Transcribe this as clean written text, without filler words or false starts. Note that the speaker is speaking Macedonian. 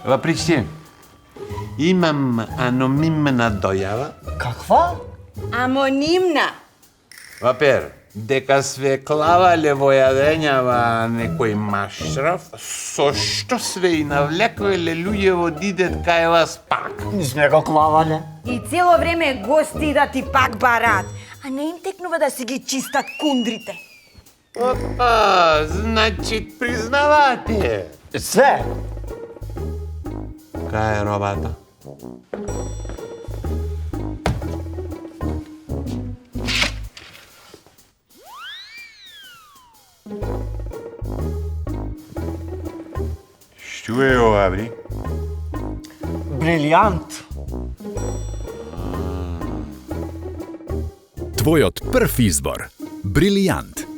Въпреки, имам анонимна дојава. Каква? Амонимна. Вапер, дека свеклавале во јадењава некој машраф, со што све и навлекувале луѓе во дидет кај вас пак. Не сме го клавале. И цело време гости да ти пак барат, а не им текнува да си ги чистат кундрите. Опа, значи признавате. Све. Кај е робата? Што е ова, бри? Брилијант. Твојот прв избор. Брилијант.